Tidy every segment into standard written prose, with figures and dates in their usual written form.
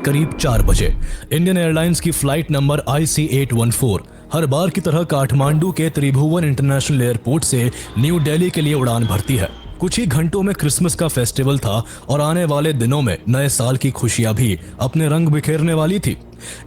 करीब 4 बजे Indian airlines की फ्लाइट नंबर IC814 हर बार की तरह काठमांडू के त्रिभुवन इंटरनेशनल एयरपोर्ट से न्यू दिल्ली के लिए उड़ान भरती है। कुछ ही घंटों में क्रिसमस का फेस्टिवल था और आने वाले दिनों में नए साल की खुशियां भी अपने रंग बिखेरने वाली थी,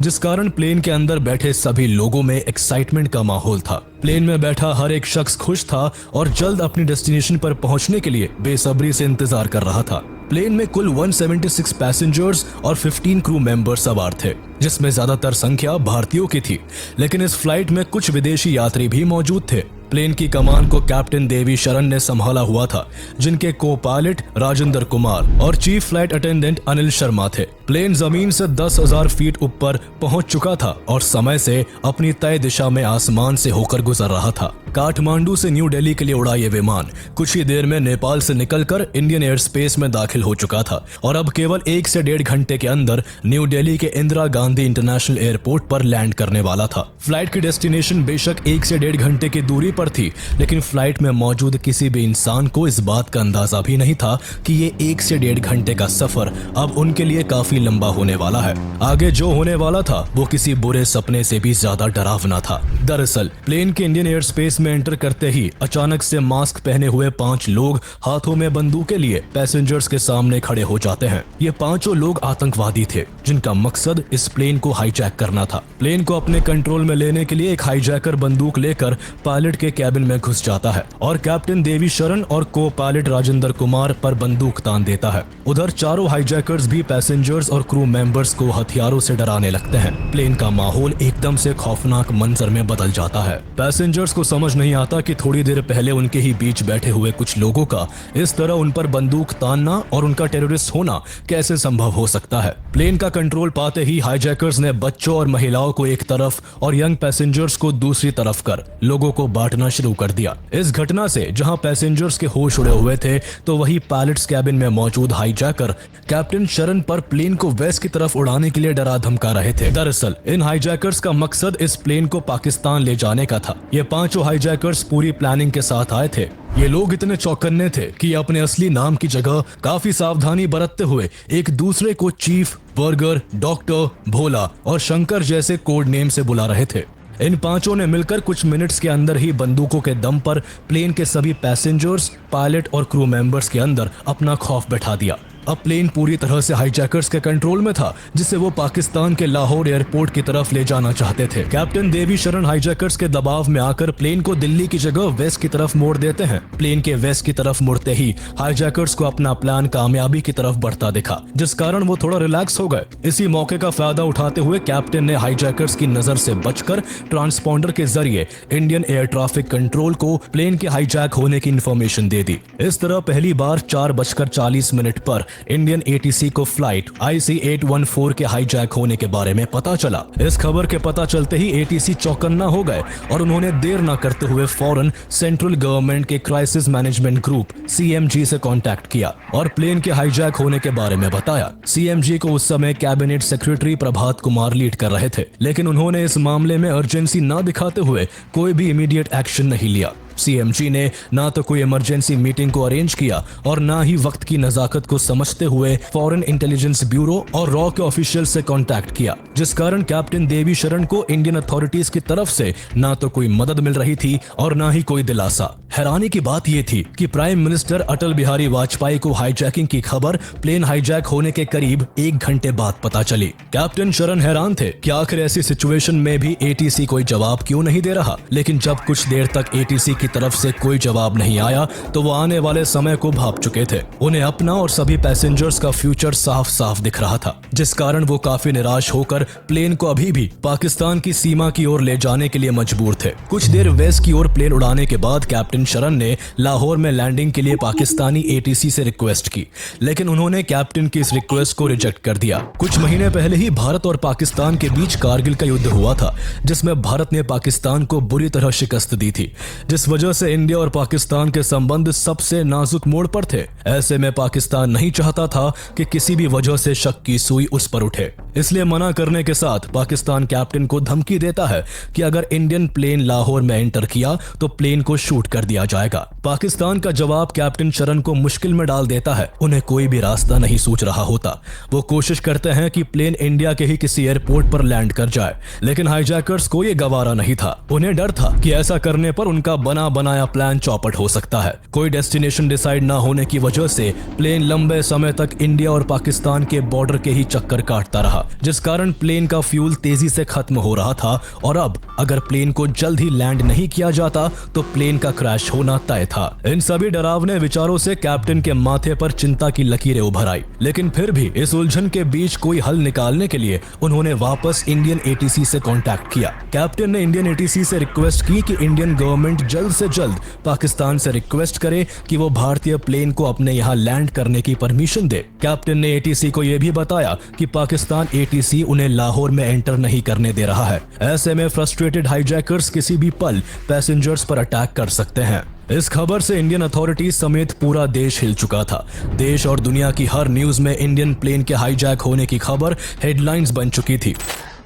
जिस कारण प्लेन के अंदर बैठे सभी लोगों में एक्साइटमेंट का माहौल था। प्लेन में बैठा हर एक शख्स खुश था और जल्द अपनी डेस्टिनेशन पर पहुंचने के लिए बेसब्री से इंतजार कर रहा था। प्लेन में कुल 176 पैसेंजर्स और 15 क्रू मेंबर सवार थे, जिसमें ज्यादातर संख्या भारतीयों की थी, लेकिन इस फ्लाइट में कुछ विदेशी यात्री भी मौजूद थे। प्लेन की कमान को कैप्टन देवी शरण ने संभाला हुआ था, जिनके को पायलट राजेंद्र कुमार और chief flight attendant Anil Sharma थे। प्लेन जमीन से 10,000 फीट ऊपर पहुंच चुका था और समय से अपनी तय दिशा में आसमान से होकर गुजर रहा था। काठमांडू से न्यू दिल्ली के लिए उड़ा ये विमान कुछ ही देर में नेपाल से निकलकर इंडियन एयर स्पेस में दाखिल हो चुका था और अब केवल 1 से 1.5 घंटे के अंदर न्यू दिल्ली के इंदिरा गांधी इंटरनेशनल एयरपोर्ट पर लैंड करने वाला था। फ्लाइट की डेस्टिनेशन बेशक 1 से 1.5 घंटे की दूरी पर थी, लेकिन फ्लाइट में मौजूद किसी भी इंसान को इस बात का अंदाजा भी नहीं था कि ये 1 से 1.5 घंटे का सफर अब उनके लिए काफी लंबा होने वाला है। आगे जो होने वाला था वो किसी बुरे सपने से भी ज्यादा डरावना था। दरअसल प्लेन के इंडियन एयर स्पेस में एंटर करते ही अचानक से मास्क पहने हुए 5 लोग हाथों में बंदूकें लिए पैसेंजर्स के सामने खड़े हो जाते हैं। ये पांचों लोग आतंकवादी थे, जिनका मकसद इस प्लेन को हाईजैक करना था। प्लेन को अपने कंट्रोल में लेने के लिए एक हाईजैकर बंदूक लेकर पायलट के कैबिन में घुस जाता है और कैप्टन देवी शरण और को पायलट राजेंद्र कुमार पर बंदूक तान देता है। उधर चारों हाईजैकर्स भी पैसेंजर्स और क्रू मेंबर्स को हथियारों से डराने लगते हैं। प्लेन का माहौल एकदम से खौफनाक मंजर में बदल जाता है। पैसेंजर्स को समझ नहीं आता कि थोड़ी देर पहले उनके ही बीच बैठे हुए कुछ लोगों का इस तरह उन पर बंदूक तानना और उनका टेररिस्ट होना कैसे संभव हो सकता है। प्लेन का कंट्रोल पाते ही हाईजैकर्स ने बच्चों और महिलाओं को एक तरफ और यंग पैसेंजर्स को दूसरी तरफ कर लोगों को बांटना शुरू कर दिया। इस घटना से जहां पैसेंजर्स के होश उड़े हुए थे, तो वही पायलट्स कैबिन में मौजूद हाईजैकर कैप्टन शरण पर प्लेन को वेस्ट की तरफ उड़ाने के लिए डरा धमका रहे थे। दरअसल इन हाईजैकर्स का मकसद इस प्लेन को पाकिस्तान ले जाने का था। ये पांचों हाईजैकर्स पूरी प्लानिंग के साथ आए थे। ये लोग इतने चौकन्ने थे कि अपने असली नाम की जगह काफी सावधानी बरतते हुए एक दूसरे को चीफ, बर्गर, डॉक्टर, भोला और शंकर जैसे कोड नेम से बुला रहे थे। इन पांचों ने मिलकर कुछ मिनट्स के अंदर ही बंदूकों के दम पर प्लेन के सभी पैसेंजर्स, पायलट और क्रू मेंबर्स के अंदर अपना खौफ बैठा दिया। अब प्लेन पूरी तरह से हाईजैकर्स के कंट्रोल में था, जिसे वो पाकिस्तान के लाहौर एयरपोर्ट की तरफ ले जाना चाहते थे। कैप्टन देवी शरण हाईजैकर्स के दबाव में आकर प्लेन को दिल्ली की जगह वेस्ट की तरफ मोड़ देते हैं। प्लेन के वेस्ट की तरफ मुड़ते ही हाईजैकर्स को अपना प्लान कामयाबी की तरफ बढ़ता दिखा, जिस कारण वो थोड़ा रिलैक्स हो गए। इसी मौके का फायदा उठाते हुए कैप्टन ने हाईजैकर्स की नजर से बचकर ट्रांसपॉन्डर के जरिए इंडियन एयर ट्रैफिक कंट्रोल को प्लेन के हाईजैक होने की इंफॉर्मेशन दे दी। इस तरह पहली बार 4:40 पर इंडियन ATC को फ्लाइट IC814 के हाईजैक होने के बारे में पता चला। इस खबर के पता चलते ही ATC चौकन्ना हो गए और उन्होंने देर न करते हुए फौरन सेंट्रल गवर्नमेंट के क्राइसिस मैनेजमेंट ग्रुप CMG से कांटेक्ट किया और प्लेन के हाईजैक होने के बारे में बताया। CMG को उस समय cabinet secretary Prabhat Kumar lead कर रहे थे, लेकिन उन्होंने इस मामले में अर्जेंसी न दिखाते हुए कोई भी इमीडिएट एक्शन नहीं लिया। CMG ने ना तो कोई इमरजेंसी मीटिंग को अरेंज किया और ना ही वक्त की नजाकत को समझते हुए फॉरेन इंटेलिजेंस ब्यूरो और रॉ के ऑफिशियल से कांटेक्ट किया, जिस कारण कैप्टन देवी शरण को इंडियन अथॉरिटीज की तरफ से ना तो कोई मदद मिल रही थी और ना ही कोई दिलासा। हैरानी की बात यह थी कि प्राइम मिनिस्टर अटल बिहारी वाजपेयी को हाईजैकिंग की खबर प्लेन हाईजैक होने के करीब 1 घंटे बाद पता चली। कैप्टन शरण हैरान थे कि आखिर ऐसी सिचुएशन में भी ATC कोई जवाब क्यों नहीं दे रहा, लेकिन जब कुछ देर तक ATC की तरफ से कोई जवाब नहीं आया तो वो आने वाले समय को भांप चुके थे। उन्हें अपना और सभी पैसेंजर्स का फ्यूचर साफ साफ दिख रहा था, जिस कारण वो काफी निराश होकर प्लेन को अभी भी पाकिस्तान की सीमा की ओर ले जाने के लिए मजबूर थे। कुछ देर वेस्ट की ओर प्लेन उड़ाने के बाद कैप्टन शरण ने लाहौर में लैंडिंग के लिए पाकिस्तानी ATC से रिक्वेस्ट की, लेकिन उन्होंने कैप्टन की इस रिक्वेस्ट को रिजेक्ट कर दिया। कुछ महीने पहले ही भारत और पाकिस्तान के बीच कारगिल का युद्ध हुआ था, जिसमें भारत ने पाकिस्तान को बुरी तरह शिकस्त दी थी, जिस वजह से इंडिया और पाकिस्तान के संबंध सबसे नाजुक मोड़ पर थे। ऐसे में पाकिस्तान नहीं चाहता था कि किसी भी वजह से शक की सुई उस पर उठे। इसलिए मना करने के साथ पाकिस्तान कैप्टन को धमकी देता है कि अगर इंडियन प्लेन लाहौर में एंटर किया तो प्लेन को शूट कर दिया जाएगा। पाकिस्तान का जवाब कैप्टन शरण को मुश्किल में डाल देता है। उन्हें कोई भी रास्ता नहीं सूझ रहा होता। वो कोशिश करते हैं कि प्लेन इंडिया के ही किसी एयरपोर्ट पर लैंड कर जाए, लेकिन हाईजैकर्स को ये गवारा नहीं था। उन्हें डर था कि ऐसा करने पर उनका बना बनाया प्लान चौपट हो सकता है। कोई डेस्टिनेशन डिसाइड ना होने की वजह से प्लेन लंबे समय तक इंडिया और पाकिस्तान के बॉर्डर के ही चक्कर काटता रहा, जिस कारण प्लेन का फ्यूल तेजी से खत्म हो रहा था और अब अगर प्लेन को जल्द ही लैंड नहीं किया जाता तो प्लेन का क्रैश होना तय था। इन सभी डरावने विचारों से कैप्टन के माथे पर चिंता की लकीरें उभर आई, लेकिन फिर भी इस उलझन के बीच कोई हल निकालने के लिए उन्होंने वापस इंडियन एटीसी से कांटेक्ट किया। कैप्टन ने इंडियन एटीसी से रिक्वेस्ट की कि इंडियन गवर्नमेंट जल्द से जल्द पाकिस्तान से रिक्वेस्ट करे कि वो भारतीय प्लेन को अपने यहाँ लैंड करने की परमिशन दे। कैप्टन ने एटीसी को यह भी बताया कि पाकिस्तान एटीसी उन्हें लाहौर में एंटर नहीं करने दे रहा है। ऐसे में फ्रस्ट्रेटेड हाईजैकर्स किसी भी पल पैसेंजर्स पर अटैक कर सकते हैं। इस खबर से इंडियन अथॉरिटीज समेत पूरा देश हिल चुका था। देश और दुनिया की हर न्यूज में इंडियन प्लेन के हाईजैक होने की खबर हेडलाइंस बन चुकी थी।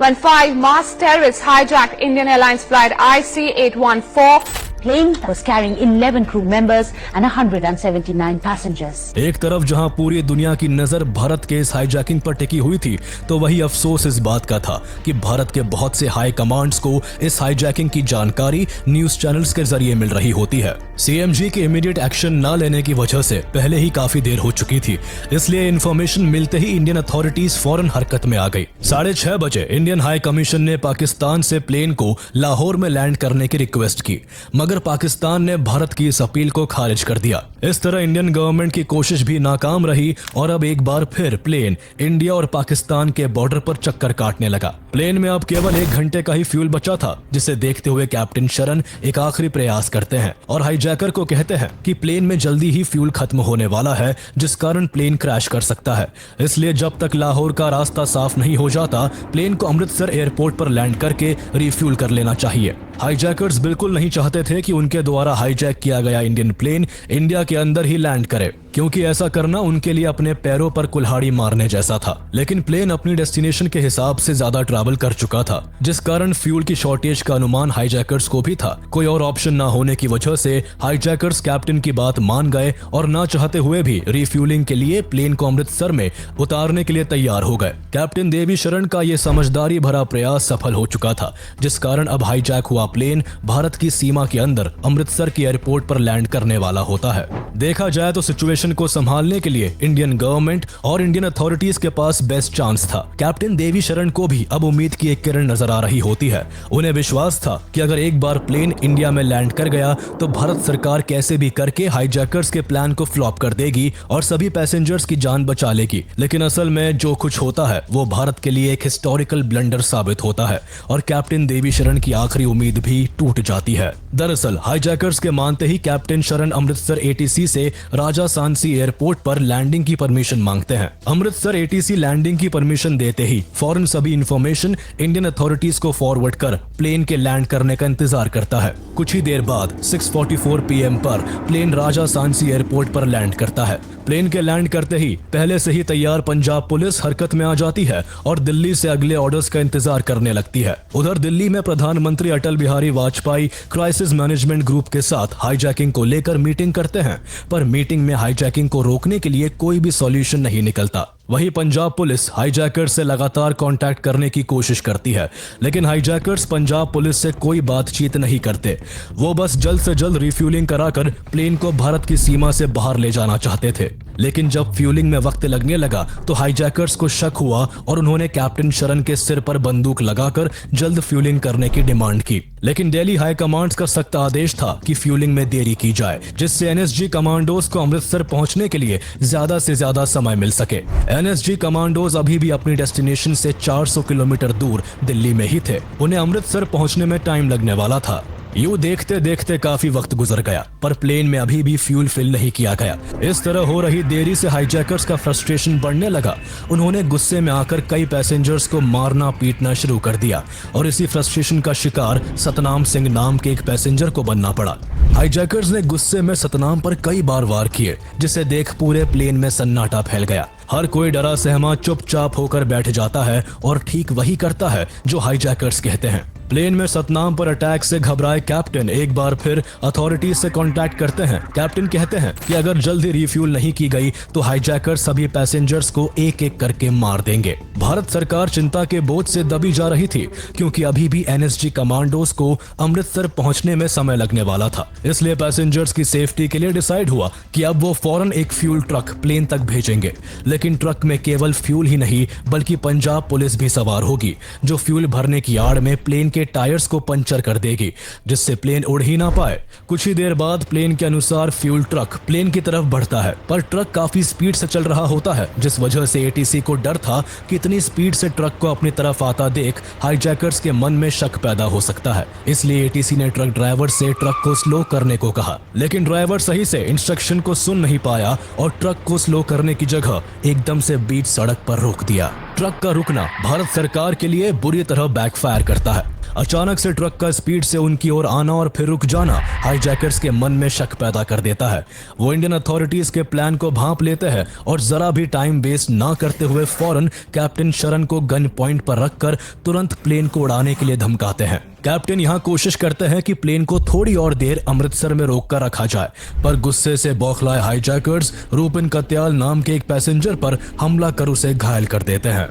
When 5 mass terrorists hijacked Indian Airlines flight IC814, plane was carrying 11 crew members and 179 passengers. एक तरफ जहां पूरी दुनिया की नजर भारत के इस हाईजैकिंग पर टिकी हुई थी, तो वही अफसोस इस बात का था कि भारत के बहुत से हाई कमांड्स को इस हाईजैकिंग की जानकारी न्यूज चैनल्स के जरिए मिल रही होती है। सीएमजी के इमीडिएट एक्शन न लेने की वजह से पहले ही काफी देर हो चुकी थी, इसलिए इन्फॉर्मेशन मिलते ही इंडियन अथॉरिटीज फौरन हरकत में आ गई। 6:30 बजे इंडियन हाई कमीशन ने पाकिस्तान से प्लेन को लाहौर में लैंड करने की रिक्वेस्ट की, मगर पाकिस्तान ने भारत की इस अपील को खारिज कर दिया। इस तरह इंडियन गवर्नमेंट की कोशिश भी नाकाम रही और अब एक बार फिर प्लेन इंडिया और पाकिस्तान के बॉर्डर पर चक्कर काटने लगा। प्लेन में अब केवल 1 घंटे का ही फ्यूल बचा था, जिसे देखते हुए कैप्टन शरण एक आखिरी प्रयास करते हैं और हाईजैकर को कहते हैं कि प्लेन में जल्दी ही फ्यूल खत्म होने वाला है, जिस कारण प्लेन क्रैश कर सकता है। इसलिए जब तक लाहौर का रास्ता साफ नहीं हो जाता, प्लेन को अमृतसर एयरपोर्ट पर लैंड करके रिफ्यूल कर लेना चाहिए। हाईजैकर्स बिल्कुल नहीं चाहते थे कि उनके द्वारा हाईजैक किया गया इंडियन प्लेन इंडिया के अंदर ही लैंड करे, क्योंकि ऐसा करना उनके लिए अपने पैरों पर कुल्हाड़ी मारने जैसा था। लेकिन प्लेन अपनी डेस्टिनेशन के हिसाब से ज्यादा ट्रैवल कर चुका था, जिस कारण फ्यूल की शॉर्टेज का अनुमान हाईजैकर्स को भी था। कोई और ऑप्शन ना होने की वजह से हाईजैकर्स कैप्टन की बात मान गए और ना चाहते हुए भी रिफ्यूलिंग के लिए प्लेन को अमृतसर में उतारने के लिए तैयार हो गए। कैप्टन देवी शरण का ये समझदारी भरा प्रयास सफल हो चुका था, जिस कारण अब हाईजैक हुआ प्लेन भारत की सीमा के अंदर अमृतसर की एयरपोर्ट पर लैंड करने वाला होता है। देखा जाए तो सिचुएशन को संभालने के लिए इंडियन गवर्नमेंट और इंडियन अथॉरिटीज के पास बेस्ट चांस था। कैप्टन देवी शरण को भी अब उम्मीद की एक किरण नजर आ रही होती है। उन्हें विश्वास था कि अगर एक बार प्लेन इंडिया में लैंड कर गया तो भारत सरकार कैसे भी करके हाईजैकर्स के प्लान को फ्लॉप कर देगी और सभी पैसेंजर्स की जान बचा लेगी। लेकिन असल में जो कुछ होता है वो भारत के लिए एक हिस्टोरिकल ब्लंडर साबित होता है और कैप्टन देवी शरण की आखिरी उम्मीद भी टूट जाती है। दरअसल हाईजैकर्स के मानते ही कैप्टन शरण अमृतसर एटीसी से राजा सांसी एयरपोर्ट पर लैंडिंग की परमिशन मांगते हैं। अमृतसर एटीसी लैंडिंग की परमिशन देते ही फौरन सभी इंफॉर्मेशन इंडियन अथॉरिटीज को फॉरवर्ड कर प्लेन के लैंड करने का इंतजार करता है। कुछ ही देर बाद 6:44 PM पर प्लेन राजा सांसी एयरपोर्ट पर लैंड करता है। प्लेन के लैंड करते ही पहले से ही तैयार पंजाब पुलिस हरकत में आ जाती है और दिल्ली से अगले ऑर्डर्स का इंतजार करने लगती है। उधर दिल्ली में प्रधानमंत्री Atal Bihari Vajpayee crisis management group के साथ हाईजैकिंग को लेकर मीटिंग करते हैं, पर मीटिंग में हाईजैकिंग को रोकने के लिए कोई भी सॉल्यूशन नहीं निकलता। वहीं पंजाब पुलिस हाईजैकर्स से लगातार कांटेक्ट करने की कोशिश करती है, लेकिन हाईजैकर्स पंजाब पुलिस से कोई बातचीत नहीं करते। वो बस जल्द से जल्द रिफ्यूलिंग कराकर प्लेन को भारत की सीमा से बाहर ले जाना चाहते थे। लेकिन जब फ्यूलिंग में वक्त लगने लगा तो हाईजैकर्स को शक हुआ और उन्होंने कैप्टन शरण के सिर पर बंदूक लगाकर जल्द फ्यूलिंग करने की डिमांड की। लेकिन दिल्ली हाई कमांड्स का सख्त आदेश था कि फ्यूलिंग में देरी की जाए, जिससे एनएसजी कमांडोज को अमृतसर पहुंचने के लिए ज्यादा से ज्यादा समय मिल सके। एनएसजी कमांडोज अभी भी अपनी डेस्टिनेशन से 400 किलोमीटर दूर दिल्ली में ही थे। उन्हें अमृतसर पहुंचने में टाइम लगने वाला था। यूं देखते देखते काफी वक्त गुजर गया, पर प्लेन में अभी भी फ्यूल फिल नहीं किया गया। इस तरह हो रही देरी से हाईजैकर्स का फ्रस्ट्रेशन बढ़ने लगा। उन्होंने गुस्से में आकर कई पैसेंजर्स को मारना पीटना शुरू कर दिया और इसी फ्रस्ट्रेशन का शिकार सतनाम सिंह नाम के एक पैसेंजर को बनना पड़ा। हाईजैकर्स ने गुस्से में सतनाम पर कई बार वार किए, जिसे देख पूरे प्लेन में सन्नाटा फैल गया। हर कोई डरा सहमा चुपचाप होकर बैठ जाता है और ठीक वही करता है जो हाईजैकर्स कहते हैं। प्लेन में सतनाम पर अटैक से घबराए कैप्टन एक बार फिर अथॉरिटीज से कांटेक्ट करते हैं। कैप्टन कहते हैं कि अगर जल्दी रिफ्यूल नहीं की गई तो हाईजैकर सभी पैसेंजर्स को एक एक करके मार देंगे। भारत सरकार चिंता के बोझ से दबी जा रही थी, क्योंकि अभी भी एनएसजी कमांडोज को अमृतसर पहुंचने में समय लगने वाला था। इसलिए पैसेंजर्स की सेफ्टी के लिए डिसाइड हुआ कि अब वो फौरन एक फ्यूल ट्रक प्लेन तक भेजेंगे। लेकिन ट्रक में केवल फ्यूल ही नहीं बल्कि पंजाब पुलिस भी सवार होगी, जो फ्यूल भरने की आड़ में प्लेन के टायर्स को पंचर कर देगी, जिससे प्लेन उड़ ही ना पाए। कुछ ही देर बाद प्लेन के अनुसार फ्यूल ट्रक प्लेन की तरफ बढ़ता है, पर ट्रक काफी स्पीड से चल रहा होता है, जिस वजह से एटीसी को डर था कि इतनी स्पीड से ट्रक को अपनी तरफ आता देख हाईजैकर्स के मन में शक पैदा हो सकता है। इसलिए एटीसी ने ट्रक ड्राइवर से ट्रक को स्लो करने को कहा, लेकिन ड्राइवर सही से इंस्ट्रक्शन को सुन नहीं पाया और ट्रक को स्लो करने की जगह एकदम से बीच सड़क पर रोक दिया। ट्रक का रुकना भारत सरकार के लिए बुरी तरह बैकफायर करता है। अचानक से ट्रक का स्पीड से उनकी ओर आना और फिर रुक जाना हाईजैकर्स के मन में शक पैदा कर देता है। वो इंडियन अथॉरिटीज के प्लान को भांप लेते हैं और जरा भी टाइम वेस्ट ना करते हुए फौरन कैप्टन शरण को गन पॉइंट पर रखकर तुरंत प्लेन को उड़ाने के लिए धमकाते हैं। कैप्टन यहाँ कोशिश करते हैं कि प्लेन को थोड़ी और देर अमृतसर में रोककर रखा जाए, पर गुस्से से बौखलाए हाईजैकर्स रूपिन कत्याल नाम के एक पैसेंजर पर हमला कर उसे घायल कर देते हैं।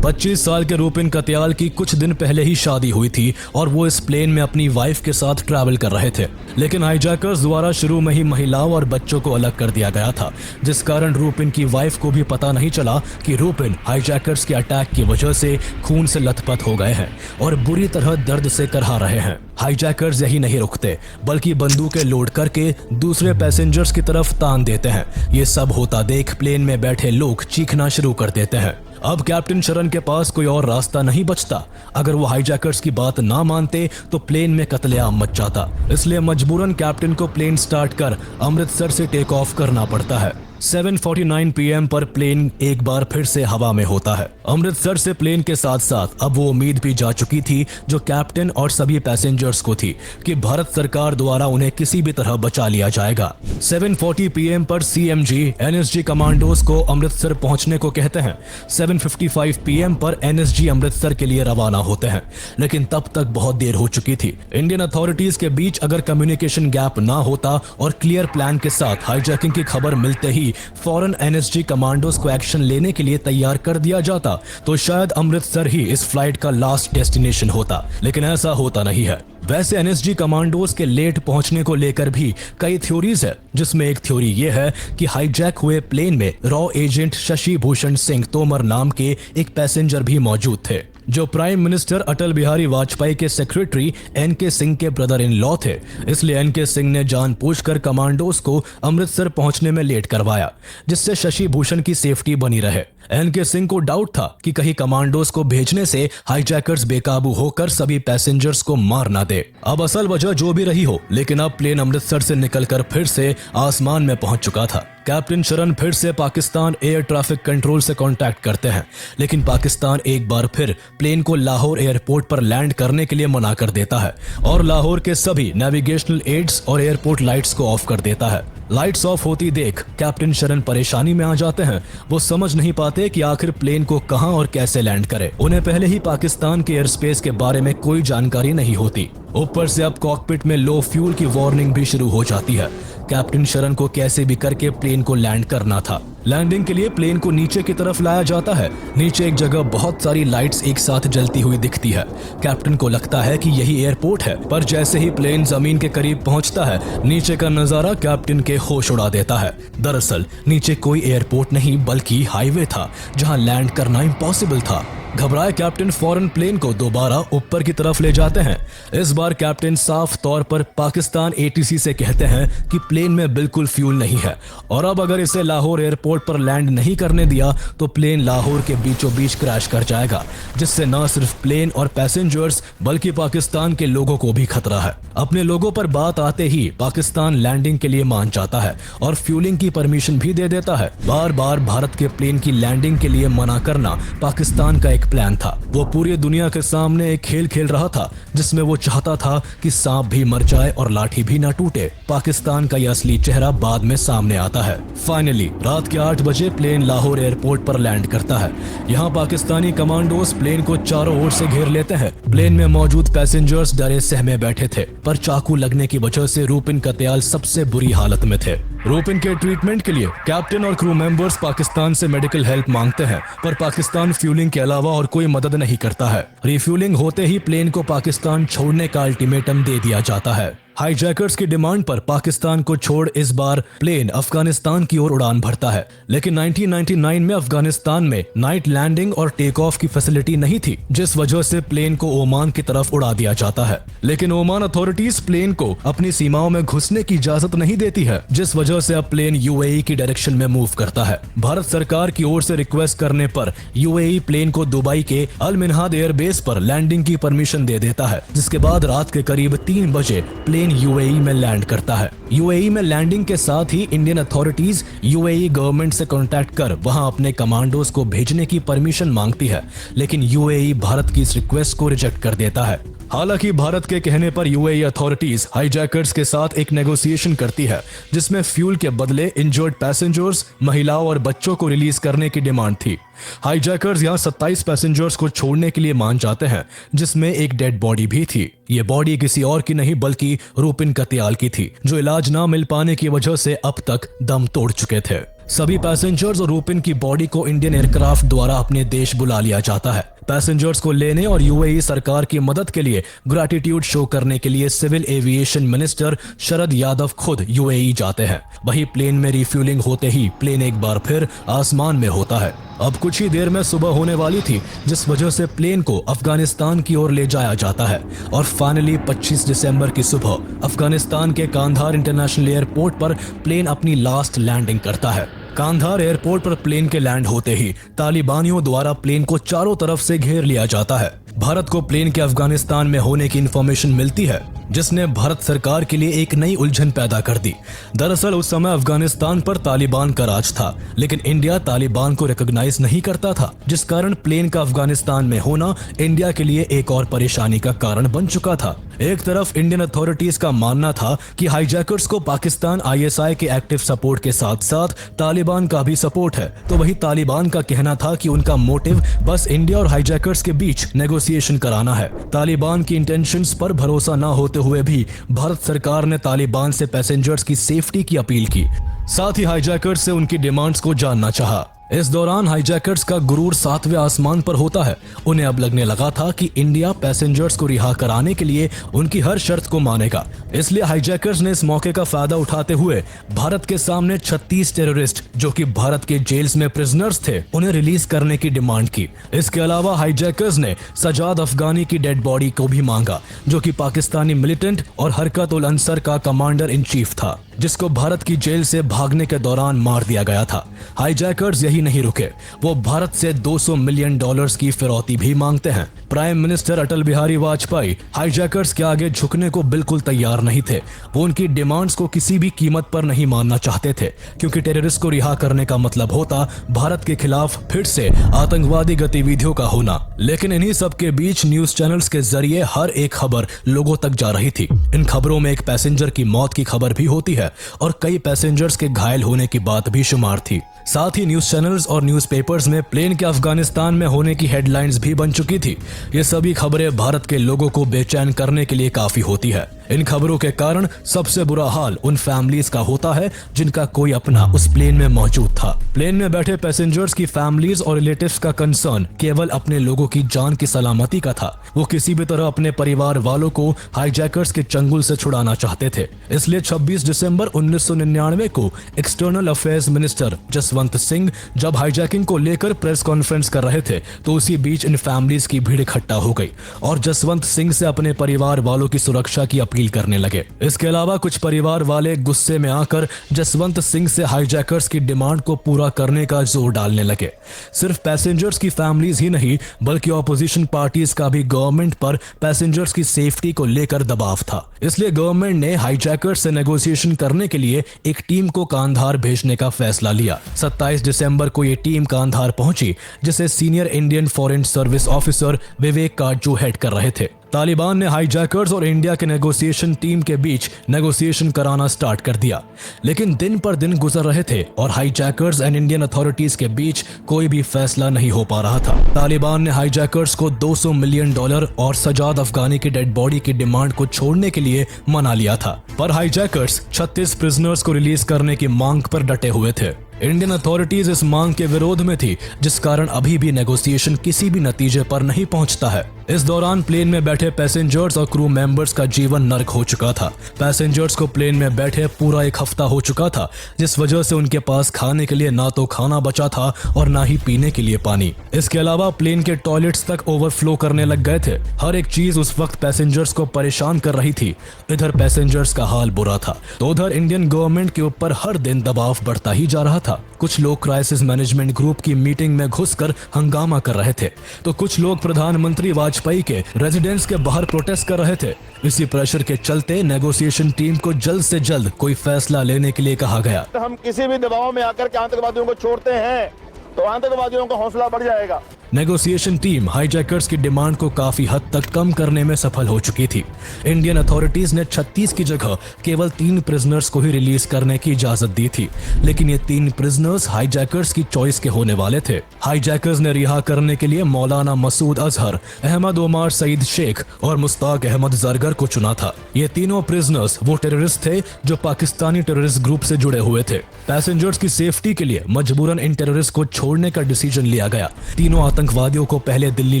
25 साल के रूपिन कत्याल की कुछ दिन पहले ही शादी हुई थी और वो इस प्लेन में अपनी वाइफ के साथ ट्रैवल कर रहे थे, लेकिन हाईजैकर्स द्वारा शुरू में ही महिलाओं और बच्चों को अलग कर दिया गया था, जिस कारण रूपिन की वाइफ को भी पता नहीं चला कि रूपिन हाईजैकर्स के अटैक की वजह से खून से लथपथ हो गए हैं और बुरी तरह दर्द से करहा रहे हैं। हाईजैकर्स यही नहीं रुकते, बल्कि बंदूकें लोड करके दूसरे पैसेंजर्स की तरफ तान देते हैं। ये सब होता देख प्लेन में बैठे लोग चीखना शुरू कर देते हैं। अब कैप्टन शरण के पास कोई और रास्ता नहीं बचता। अगर वो हाईजैकर्स की बात ना मानते तो प्लेन में कत्लेआम मच जाता, इसलिए मजबूरन कैप्टन को प्लेन स्टार्ट कर अमृतसर से टेक ऑफ करना पड़ता है। 7:49 PM पर प्लेन एक बार फिर से हवा में होता है। अमृतसर से प्लेन के साथ साथ अब वो उम्मीद भी जा चुकी थी जो कैप्टन और सभी पैसेंजर्स को थी कि भारत सरकार द्वारा उन्हें किसी भी तरह बचा लिया जाएगा। 7:40 PM पर CMG NSG कमांडोज को अमृतसर पहुंचने को कहते हैं। 7:55 PM पर NSG अमृतसर के लिए रवाना होते हैं, लेकिन तब तक बहुत देर हो चुकी थी। इंडियन अथॉरिटीज के बीच अगर कम्युनिकेशन गैप ना होता और क्लियर प्लान के साथ हाईजैकिंग की खबर मिलते ही फौरन एनएसजी कमांडोज को एक्शन लेने के लिए तैयार कर दिया जाता, तो शायद अमृतसर ही इस फ्लाइट का लास्ट डेस्टिनेशन होता, लेकिन ऐसा होता नहीं है। वैसे एनएसजी कमांडोज के लेट पहुंचने को लेकर भी कई थ्योरीज है, जिसमें एक थ्योरी ये है कि हाईजैक हुए प्लेन में रॉ एजेंट शशि भूषण सिंह तोमर नाम के एक पैसेंजर भी मौजूद थे, जो प्राइम मिनिस्टर अटल बिहारी वाजपेयी के सेक्रेटरी एनके सिंह के ब्रदर इन लॉ थे। इसलिए एनके सिंह ने जानबूझकर कमांडोज को अमृतसर पहुंचने में लेट करवाया, जिससे शशि भूषण की सेफ्टी बनी रहे। एनके सिंह को डाउट था कि कहीं कमांडोज को भेजने से हाईजैकर्स बेकाबू होकर सभी पैसेंजर्स को मार ना दे। अब असल वजह जो भी रही हो, लेकिन अब प्लेन अमृतसर से निकलकर फिर से आसमान में पहुंच चुका था। कैप्टन शरण फिर से पाकिस्तान एयर ट्रैफिक कंट्रोल से कांटेक्ट करते हैं, लेकिन पाकिस्तान एक बार फिर प्लेन को लाहौर एयरपोर्ट पर लैंड करने के लिए मना कर देता है और लाहौर के सभी नेविगेशनल एड्स और एयरपोर्ट लाइट्स को ऑफ कर देता है। लाइट्स ऑफ होती देख कैप्टन शरण परेशानी में आ जाते हैं। वो समझ नहीं पाते कि आखिर प्लेन को कहां और कैसे लैंड करे। उन्हें पहले ही पाकिस्तान के एयर स्पेस के बारे में कोई जानकारी नहीं होती। ऊपर से अब कॉकपिट में लो फ्यूल की वार्निंग भी शुरू हो जाती है। कैप्टन शरण को कैसे भी करके प्लेन को लैंड करना था। लैंडिंग के लिए प्लेन को नीचे की तरफ लाया जाता है। नीचे एक जगह बहुत सारी लाइट्स एक साथ जलती हुई दिखती है। कैप्टन को लगता है कि यही एयरपोर्ट है, पर जैसे ही प्लेन जमीन के करीब पहुंचता है, नीचे का नजारा कैप्टन के होश उड़ा देता है। दरअसल नीचे कोई एयरपोर्ट नहीं बल्कि हाईवे था, जहां लैंड करना इम्पॉसिबल था। घबराए कैप्टन फौरन प्लेन को दोबारा ऊपर की तरफ ले जाते हैं। इस बार कैप्टन साफ तौर पर पाकिस्तान ATC से कहते हैं कि प्लेन में बिल्कुल फ्यूल नहीं है और अब अगर इसे लाहौर एयरपोर्ट पर लैंड नहीं करने दिया तो प्लेन लाहौर के बीचों बीच क्रैश कर जाएगा, जिससे न सिर्फ प्लेन और पैसेंजर्स बल्कि पाकिस्तान के लोगों को भी खतरा है। अपने लोगों पर बात आते ही पाकिस्तान लैंडिंग के लिए मान जाता है और फ्यूलिंग की परमिशन भी दे देता है। बार बार भारत के प्लेन की लैंडिंग के लिए मना करना पाकिस्तान का एक प्लान था। वो पूरी दुनिया के सामने एक खेल खेल रहा था जिसमें वो चाहता था कि सांप भी मर जाए और लाठी भी ना टूटे। पाकिस्तान का यह असली चेहरा बाद में सामने आता है। फाइनली रात के 8 बजे प्लेन लाहौर एयरपोर्ट पर लैंड करता है। यहाँ पाकिस्तानी कमांडोज प्लेन को चारों ओर से घेर लेते हैं। प्लेन में मौजूद पैसेंजर्स डरे सहमे बैठे थे, पर चाकू लगने की वजह से रूपिन कत्याल सबसे बुरी हालत में थे। रूपिन के ट्रीटमेंट के लिए कैप्टन और क्रू मेंबर्स पाकिस्तान से मेडिकल हेल्प मांगते हैं, पर पाकिस्तान फ्यूलिंग के अलावा और कोई मदद नहीं करता है। रिफ्यूलिंग होते ही प्लेन को पाकिस्तान छोड़ने का अल्टीमेटम दे दिया जाता है। हाईजैकर्स की डिमांड पर पाकिस्तान को छोड़ इस बार प्लेन अफगानिस्तान की ओर उड़ान भरता है, लेकिन 1999 में अफगानिस्तान में नाइट लैंडिंग और टेक ऑफ की फैसिलिटी नहीं थी, जिस वजह से प्लेन को ओमान की तरफ उड़ा दिया जाता है। लेकिन ओमान अथॉरिटीज प्लेन को अपनी सीमाओं में घुसने की इजाजत नहीं देती है, जिस वजह से अब प्लेन UAE की डायरेक्शन में मूव करता है। भारत सरकार की ओर से रिक्वेस्ट करने पर UAE प्लेन को दुबई के अल मिनहाद एयरबेस पर लैंडिंग की परमिशन दे देता है, जिसके बाद रात के करीब 3 बजे प्लेन UAE में लैंड करता है। UAE में लैंडिंग के साथ ही इंडियन अथॉरिटीज UAE गवर्नमेंट से कांटेक्ट कर वहां अपने कमांडोज को भेजने की परमिशन मांगती है, लेकिन UAE भारत की इस रिक्वेस्ट को रिजेक्ट कर देता है। हालांकि भारत के कहने पर UAE अथॉरिटीज हाईजैकर्स के साथ एक नेगोशिएशन करती है, जिसमें फ्यूल के बदले इंजर्ड पैसेंजर्स, महिलाओं और बच्चों को रिलीज करने की डिमांड थी। हाईजैकर्स यहां 27 पैसेंजर्स को छोड़ने के लिए मान जाते हैं, जिसमें एक डेड बॉडी भी थी। ये बॉडी किसी और की नहीं बल्कि रूपिन कत्याल की थी, जो इलाज ना मिल पाने की वजह से अब तक दम तोड़ चुके थे। सभी पैसेंजर्स और रूपिन की बॉडी को इंडियन एयरक्राफ्ट द्वारा अपने देश बुला लिया जाता है। पैसेंजर्स को लेने और UAE सरकार की मदद के लिए ग्रैटिट्यूड शो करने के लिए civil aviation minister Sharad Yadav खुद UAE जाते हैं। वही प्लेन में रिफ्यूलिंग होते ही प्लेन एक बार फिर आसमान में होता है। अब कुछ ही देर में सुबह होने वाली थी, जिस वजह से प्लेन को अफगानिस्तान की ओर ले जाया जाता है और फाइनली 25 दिसंबर की सुबह अफगानिस्तान के कांधार इंटरनेशनल एयरपोर्ट पर प्लेन अपनी लास्ट लैंडिंग करता है। कांधार एयरपोर्ट पर प्लेन के लैंड होते ही तालिबानियों द्वारा प्लेन को चारों तरफ से घेर लिया जाता है। भारत को प्लेन के अफगानिस्तान में होने की इंफॉर्मेशन मिलती है, जिसने भारत सरकार के लिए एक नई उलझन पैदा कर दी। दरअसल उस समय अफगानिस्तान पर तालिबान का राज था, लेकिन इंडिया तालिबान को रिकॉग्नाइज नहीं करता था, जिस कारण प्लेन का अफगानिस्तान में होना इंडिया के लिए एक और परेशानी का कारण बन चुका था। एक तरफ इंडियन अथॉरिटीज का मानना था कि हाईजैकर्स को पाकिस्तान ISI के एक्टिव सपोर्ट के साथ साथ तालिबान का भी सपोर्ट है, तो वही तालिबान का कहना था कि उनका मोटिव बस इंडिया और हाईजैकर्स के बीच नेगोशिएशन कराना है। तालिबान की इंटेंशंस पर भरोसा न होते हुए भी भारत सरकार ने तालिबान से पैसेंजर्स की सेफ्टी की अपील की, साथ ही हाईजैकर्स से उनकी डिमांड्स को जानना चाहा। इस दौरान हाईजैकर्स का गुरूर 7वें आसमान पर होता है। उन्हें अब लगने लगा था कि इंडिया पैसेंजर्स को रिहा कराने के लिए उनकी हर शर्त को मानेगा, इसलिए हाईजैकर्स ने इस मौके का फायदा उठाते हुए भारत के सामने 36 टेररिस्ट जो कि भारत के जेल्स में प्रिजनर्स थे, उन्हें रिलीज करने की डिमांड की। इसके अलावा हाईजैकर्स ने सजाद अफगानी की डेड बॉडी को भी मांगा, जो कि पाकिस्तानी मिलिटेंट और हरकत उल अंसर का कमांडर इन चीफ था, जिसको भारत की जेल से भागने के दौरान मार दिया गया था। हाईजैकर्स यही नहीं रुके, वो भारत से $200 मिलियन की फिरौती भी मांगते हैं। प्राइम मिनिस्टर अटल बिहारी वाजपेयी हाईजैकर्स के आगे झुकने को बिल्कुल तैयार नहीं थे। वो उनकी डिमांड्स को किसी भी कीमत पर नहीं मानना चाहते थे, क्योंकि टेररिस्ट को रिहा करने का मतलब होता भारत के खिलाफ फिर से आतंकवादी गतिविधियों का होना। लेकिन इन्हीं सब के बीच न्यूज चैनल्स के जरिए हर एक खबर लोगों तक जा रही थी। इन खबरों में एक पैसेंजर की मौत की खबर भी होती है और कई पैसेंजर्स के घायल होने की बात भी शुमार थी। साथ ही न्यूज चैनल्स और न्यूज़पेपर्स में प्लेन के अफगानिस्तान में होने की हेडलाइंस भी बन चुकी थी। ये सभी खबरें भारत के लोगों को बेचैन करने के लिए काफी होती है। इन खबरों के कारण सबसे बुरा हाल उन फैमिलीज का होता है जिनका कोई अपना उस प्लेन में मौजूद था। प्लेन में बैठे पैसेंजर्स की फैमिलीज और रिलेटिव्स का कंसर्न केवल अपने लोगों की जान की सलामती का था। वो किसी भी तरह अपने परिवार वालों को हाईजैकर्स के चंगुल से छुड़ाना चाहते थे। इसलिए 26 दिसंबर 1999 को external affairs minister Jaswant Singh जब हाईजैकिंग को लेकर प्रेस कॉन्फ्रेंस कर रहे थे तो उसी बीच इन फैमिलीज की भीड़ इकट्ठा हो गई और जसवंत सिंह से अपने परिवार वालों की सुरक्षा की अपील करने लगे। इसके अलावा कुछ परिवार वाले गुस्से में आकर जसवंत सिंह से हाईजैकर्स की डिमांड को पूरा करने का जोर डालने लगे। सिर्फ पैसेंजर्स की फैमिलीज ही नहीं बल्कि ऑपोजिशन पार्टीज का भी गवर्नमेंट पर पैसेंजर्स की सेफ्टी को लेकर दबाव था। इसलिए गवर्नमेंट ने हाईजैकर्स से नेगोशिएशन करने के लिए एक टीम को कांधार भेजने का फैसला लिया। 27 दिसंबर को ये टीम कांधार पहुंची जिसे senior Indian foreign service officer Vivek Katju head कर रहे थे। तालिबान ने हाईजैकर्स और इंडिया के नेगोशिएशन टीम के बीच नेगोशिएशन कराना स्टार्ट कर दिया, लेकिन दिन पर दिन गुजर रहे थे और हाईजैकर्स एंड इंडियन अथॉरिटीज के बीच कोई भी फैसला नहीं हो पा रहा था। तालिबान ने हाईजैकर्स को $200 मिलियन और सजाद अफगानी की डेड बॉडी की डिमांड को छोड़ने के लिए मना लिया था, पर हाईजैकर्स 36 प्रिजनर्स को रिलीज करने की मांग पर डटे हुए थे। इंडियन अथॉरिटीज इस मांग के विरोध में थी, जिस कारण अभी भी नेगोशिएशन किसी भी नतीजे पर नहीं पहुंचता है। इस दौरान प्लेन में बैठे पैसेंजर्स और क्रू मेंबर्स का जीवन नर्क हो चुका था। पैसेंजर्स को प्लेन में बैठे पूरा एक हफ्ता हो चुका था, जिस वजह से उनके पास खाने के लिए ना तो खाना बचा था और ना ही पीने के लिए पानी। इसके अलावा प्लेन के टॉयलेट्स तक ओवरफ्लो करने लग गए थे। हर एक चीज उस वक्त पैसेंजर्स को परेशान कर रही थी। इधर पैसेंजर्स का हाल बुरा था तो उधर इंडियन गवर्नमेंट के ऊपर हर दिन दबाव बढ़ता ही जा रहा था। कुछ लोग क्राइसिस मैनेजमेंट ग्रुप की मीटिंग में घुसकर हंगामा कर रहे थे तो कुछ लोग प्रधानमंत्री वाजपेयी के रेजिडेंस के बाहर प्रोटेस्ट कर रहे थे। इसी प्रेशर के चलते नेगोशिएशन टीम को जल्द से जल्द कोई फैसला लेने के लिए कहा गया। हम किसी भी दबाव में आकर के आतंकवादियों को छोड़ते हैं तो आतंकवादियों का हौसला बढ़ जाएगा। नेगोशिएशन टीम हाईजैकर्स की डिमांड को काफी हद तक कम करने में सफल हो चुकी थी। इंडियन अथॉरिटीज ने 36 की जगह केवल 3 प्रिजनर्स को ही रिलीज करने की इजाजत दी थी, लेकिन ये 3 प्रिजनर्स हाईजैकर्स की चॉइस के होने वाले थे। हाईजैकर्स ने रिहा करने के लिए मौलाना मसूद अजहर, अहमद ओमार सईद शेख और मुश्ताक अहमद जरगर को चुना था। ये तीनों प्रिजनर्स वो टेररिस्ट थे जो पाकिस्तानी टेररिस्ट ग्रुप से जुड़े हुए थे। पैसेंजर्स की सेफ्टी के लिए मजबूरन इन टेररिस्ट को छोड़ने का डिसीजन लिया गया। तीनों आतंकवादियों को पहले दिल्ली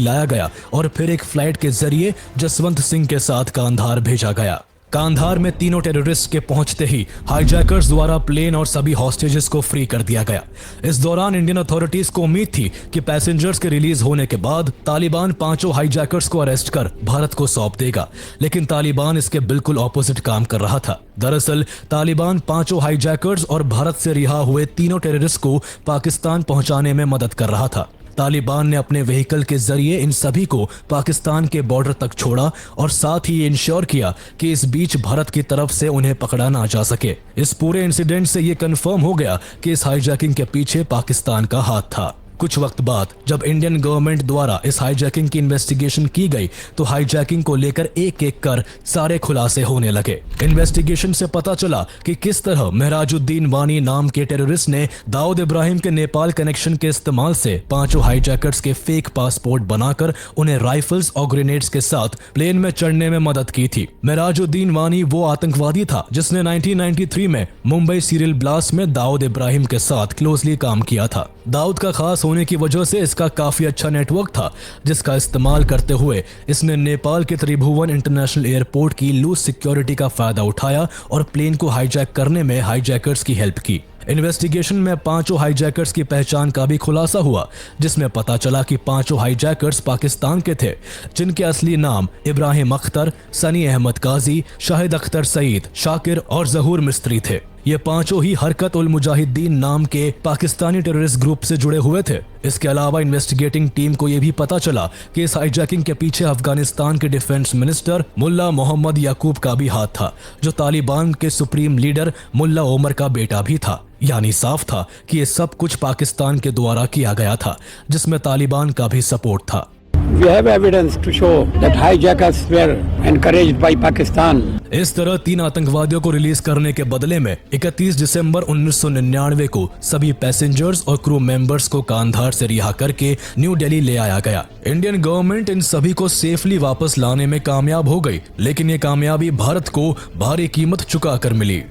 लाया गया और फिर एक फ्लाइट के जरिए जसवंत सिंह के साथ कांधार भेजा गया। कांधार में तीनों टेररिस्ट के पहुंचते ही हाईजैकर्स द्वारा प्लेन और सभी हॉस्टेजेस को फ्री कर दिया गया। इस दौरान इंडियन अथॉरिटीज को उम्मीद थी कि पैसेंजर्स के रिलीज होने के बाद तालिबान 5 हाईजैकर्स को अरेस्ट कर भारत को सौंप देगा, लेकिन तालिबान इसके बिल्कुल ऑपोजिट काम कर रहा था। दरअसल तालिबान 5 हाईजैकर्स और भारत से रिहा हुए तीनों टेररिस्ट को पाकिस्तान पहुंचाने में मदद कर रहा था। तालिबान ने अपने व्हीकल के जरिए इन सभी को पाकिस्तान के बॉर्डर तक छोड़ा और साथ ही इंश्योर किया कि इस बीच भारत की तरफ से उन्हें पकड़ा ना जा सके। इस पूरे इंसिडेंट से ये कंफर्म हो गया कि इस हाईजैकिंग के पीछे पाकिस्तान का हाथ था। कुछ वक्त बाद जब इंडियन गवर्नमेंट द्वारा इस हाईजैकिंग की इन्वेस्टिगेशन की गई तो हाईजैकिंग को लेकर एक एक कर सारे खुलासे होने लगे। इन्वेस्टिगेशन से पता चला कि किस तरह मेहराजुद्दीन वानी नाम के टेररिस्ट ने दाऊद इब्राहिम के नेपाल कनेक्शन के इस्तेमाल से 5 हाईजैकर्स के फेक पासपोर्ट बनाकर उन्हें राइफल्स और ग्रेनेड्स के साथ प्लेन में चढ़ने में मदद की थी। मेहराजुद्दीन वानी वो आतंकवादी था जिसने 1993 में मुंबई सीरियल ब्लास्ट में दाऊद इब्राहिम के साथ क्लोजली काम किया था। दाऊद का खास होने की वजह से इसका काफी अच्छा नेटवर्क था, जिसका इस्तेमाल करते हुए इसने नेपाल के त्रिभुवन इंटरनेशनल एयरपोर्ट की लूज सिक्योरिटी का फायदा उठाया और प्लेन को हाईजैक करने में हाईजैकर्स की हेल्प की। इन्वेस्टिगेशन में 5 हाईजैकर्स की पहचान का भी खुलासा हुआ, जिसमें पता चला कि 5 हाईजैकर्स पाकिस्तान के थे, जिनके असली नाम इब्राहिम अख्तर, सनी अहमद काजी, शाहिद अख्तर सईद, शाकिर और जहूर मिस्त्री थे। ये 5 ही हरकत उल मुजाहिदीन नाम के पाकिस्तानी टेररिस्ट ग्रुप से जुड़े हुए थे। इसके अलावा इन्वेस्टिगेटिंग टीम को यह भी पता चला कि इस हाईजैकिंग के पीछे अफगानिस्तान के डिफेंस मिनिस्टर मुल्ला मोहम्मद याकूब का भी हाथ था, जो तालिबान के सुप्रीम लीडर मुल्ला ओमर का बेटा भी था। यानी साफ था कि ये सब कुछ पाकिस्तान के द्वारा किया गया था, जिसमें तालिबान का भी सपोर्ट था। We have evidence to show that hijackers were encouraged by Pakistan. इस तरह 3 आतंकवादियों को रिलीज करने के बदले में 31 दिसंबर 1999 को सभी पैसेंजर्स और क्रू मेंबर्स को कांधार से रिहा करके न्यू दिल्ली ले आया गया। इंडियन गवर्नमेंट इन सभी को सेफली वापस लाने में कामयाब हो गई, लेकिन ये कामयाबी भारत को भारी कीमत चुका कर मिली।